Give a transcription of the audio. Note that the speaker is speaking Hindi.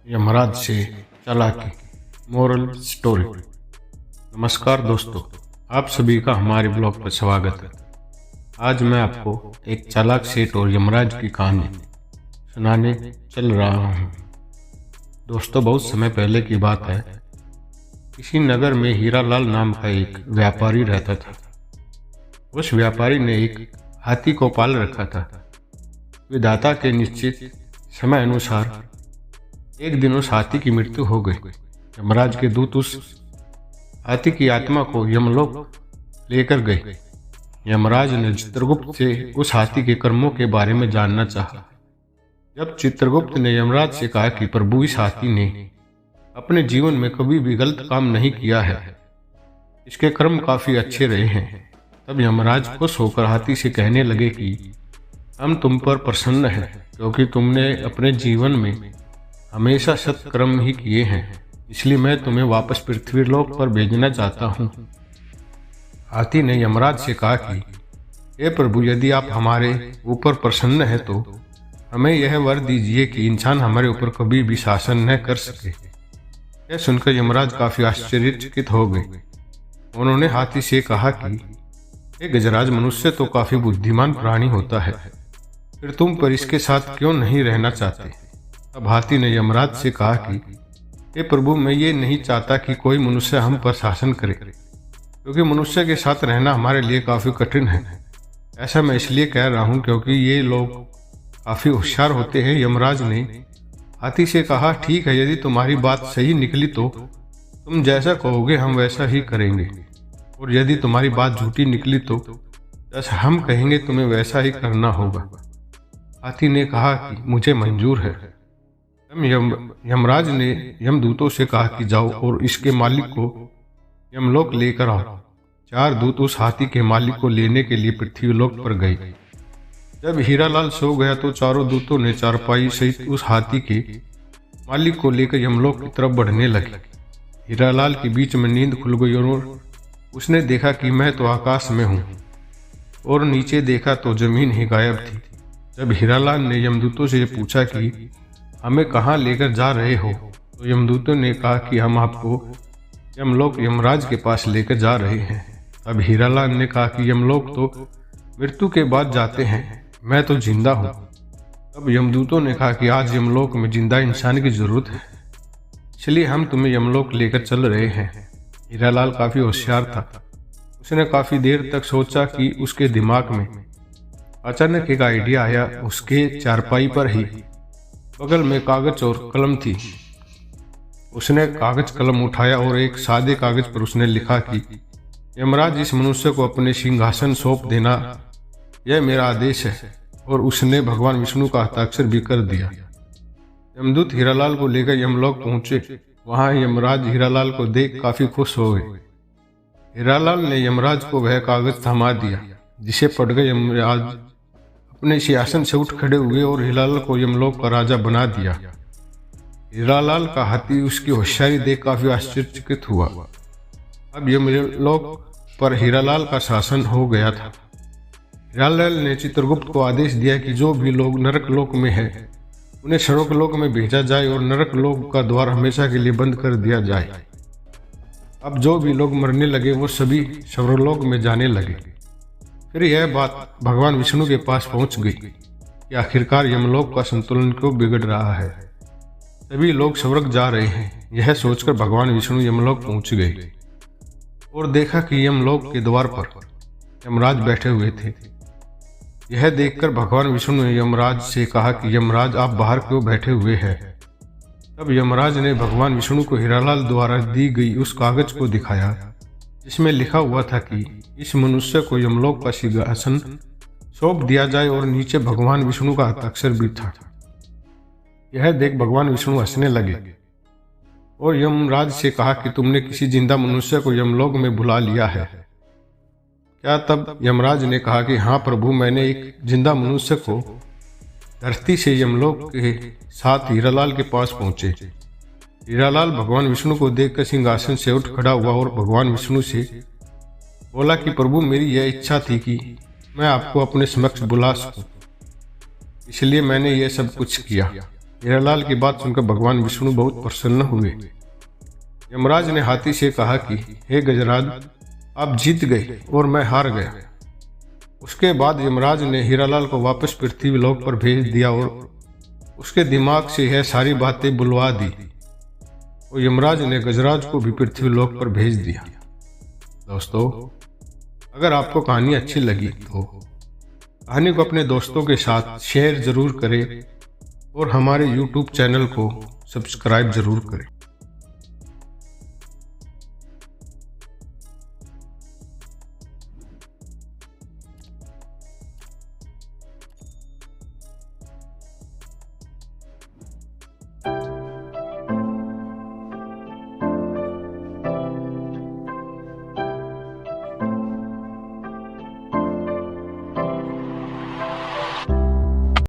यमराज से चालाकी। Moral story. नमस्कार दोस्तों, आप सभी का हमारे ब्लॉग पर स्वागत है। आज मैं आपको एक चालाक सेठ और यमराज की कहानी सुनाने चल रहा हूँ। दोस्तों, बहुत समय पहले की बात है। किसी नगर में हीरालाल नाम का एक व्यापारी रहता था। उस व्यापारी ने एक हाथी को पाल रखा था। विधाता के निश्चित समय अनुसार एक दिन उस हाथी की मृत्यु हो गई। यमराज के दूत उस हाथी की आत्मा को यमलोक लेकर गए। यमराज ने चित्रगुप्त से उस हाथी के कर्मों के बारे में जानना चाहा। जब चित्रगुप्त ने यमराज से कहा कि प्रभु, इस हाथी ने अपने जीवन में कभी भी गलत काम नहीं किया है, इसके कर्म काफी अच्छे रहे हैं, तब यमराज खुश होकर हाथी से कहने लगे कि हम तुम पर प्रसन्न हैं, क्योंकि तुमने अपने जीवन में हमेशा सत्कर्म ही किए हैं, इसलिए मैं तुम्हें वापस पृथ्वीलोक पर भेजना चाहता हूँ। हाथी ने यमराज से कहा कि हे प्रभु, यदि आप हमारे ऊपर प्रसन्न हैं तो हमें यह वर दीजिए कि इंसान हमारे ऊपर कभी भी शासन न कर सके। यह सुनकर यमराज काफी आश्चर्यचकित हो गए। उन्होंने हाथी से कहा कि हे गजराज, मनुष्य तो काफी बुद्धिमान प्राणी होता है, फिर तुम पर इसके साथ क्यों नहीं रहना चाहते? अब हाथी ने यमराज से कहा कि हे प्रभु, मैं ये नहीं चाहता कि कोई मनुष्य हम पर शासन करे, क्योंकि मनुष्य के साथ रहना हमारे लिए काफी कठिन है। ऐसा मैं इसलिए कह रहा हूँ क्योंकि ये लोग काफी होशियार होते हैं। यमराज ने हाथी से कहा, ठीक है, यदि तुम्हारी बात सही निकली तो तुम जैसा कहोगे हम वैसा ही करेंगे, और यदि तुम्हारी बात झूठी निकली तो जैसा हम कहेंगे तुम्हें वैसा ही करना होगा। हाथी ने कहा कि मुझे मंजूर है। यमराज ने यमदूतों से कहा कि जाओ और इसके मालिक को यमलोक लेकर आओ। 4 दूत उस हाथी के मालिक को लेने के लिए पृथ्वीलोक पर गए। जब हीरालाल सो गया तो चारों दूतों ने चारपाई सहित उस हाथी के मालिक को लेकर यमलोक की तरफ बढ़ने लगे। हीरालाल के बीच में नींद खुल गई और उसने देखा कि मैं तो आकाश में हूँ, और नीचे देखा तो जमीन ही गायब थी। जब हीरालाल ने यमदूतों से पूछा कि हमें कहाँ लेकर जा रहे हो, तो यमदूतों ने कहा कि हम आपको यमलोक यमराज के पास लेकर जा रहे हैं। अब हीरालाल ने कहा कि यमलोक तो मृत्यु के बाद जाते हैं, मैं तो जिंदा हूँ। अब यमदूतों ने कहा कि आज यमलोक में जिंदा इंसान की जरूरत है, इसलिए हम तुम्हें यमलोक लेकर चल रहे हैं। हीरालाल काफी होशियार था। उसने काफी देर तक सोचा कि उसके दिमाग में अचानक एक आइडिया आया। उसके चारपाई पर ही बगल में कागज और कलम थी। उसने कागज कलम उठाया और एक सादे कागज पर उसने लिखा कि यमराज, इस मनुष्य को अपने सिंहासन सौंप देना, यह मेरा आदेश है। और उसने भगवान विष्णु का हस्ताक्षर भी कर दिया। यमदूत हीरालाल को लेकर यमलोक पहुंचे। वहां यमराज हीरालाल को देख काफी खुश हो गए। हीरालाल ने यमराज को वह कागज थमा दिया, जिसे पढ़कर यमराज अपने सिंहासन से उठ खड़े हुए और हीरालाल को यमलोक का राजा बना दिया। हीरालाल का हाथी उसकी होशियारी देख काफी आश्चर्यचकित हुआ। अब यमलोक पर हीरालाल का शासन हो गया था। हीरालाल ने चित्रगुप्त को आदेश दिया कि जो भी लोग नरक लोक में है उन्हें स्वर्गलोक में भेजा जाए और नरक लोक का द्वार हमेशा के लिए बंद कर दिया जाए। अब जो भी लोग मरने लगे वो सभी स्वर्गलोक में जाने लगे। फिर यह बात भगवान विष्णु के पास पहुंच गई कि आखिरकार यमलोक का संतुलन क्यों बिगड़ रहा है। सभी लोग स्वर्ग जा रहे हैं। यह सोचकर भगवान विष्णु यमलोक पहुंच गए और देखा कि यमलोक के द्वार पर यमराज बैठे हुए थे। यह देखकर भगवान विष्णु ने यमराज से कहा कि यमराज, आप बाहर क्यों बैठे हुए हैं? तब यमराज ने भगवान विष्णु को हीरालाल द्वारा दी गई उस कागज को दिखाया, जिसमें लिखा हुआ था कि इस मनुष्य को यमलोक का सिंहासन सौंप दिया जाए, और नीचे भगवान विष्णु का हस्ताक्षर भी था। यह देख भगवान विष्णु हंसने लगे और यमराज से कहा कि तुमने किसी जिंदा मनुष्य को यमलोक में बुला लिया है क्या? तब यमराज ने कहा कि हाँ प्रभु, मैंने एक जिंदा मनुष्य को धरती से यमलोक के साथ हीरालाल के पास पहुंचे। हीरालाल भगवान विष्णु को देखकर सिंहासन से उठ खड़ा हुआ और भगवान विष्णु से बोला कि प्रभु, मेरी यह इच्छा थी कि मैं आपको अपने समक्ष बुला सकूं, इसलिए मैंने यह सब कुछ किया। हीरालाल की बात सुनकर भगवान विष्णु बहुत प्रसन्न हुए। यमराज ने हाथी से कहा कि हे गजराज, आप जीत गए और मैं हार गया। उसके बाद यमराज ने हीरालाल को वापस पृथ्वीलोक पर भेज दिया और उसके दिमाग से यह सारी बातें बुलवा दी और यमराज ने गजराज को भी पृथ्वीलोक पर भेज दिया। दोस्तों, अगर आपको कहानी अच्छी लगी तो कहानी को अपने दोस्तों के साथ शेयर जरूर करें और हमारे YouTube चैनल को सब्सक्राइब जरूर करें।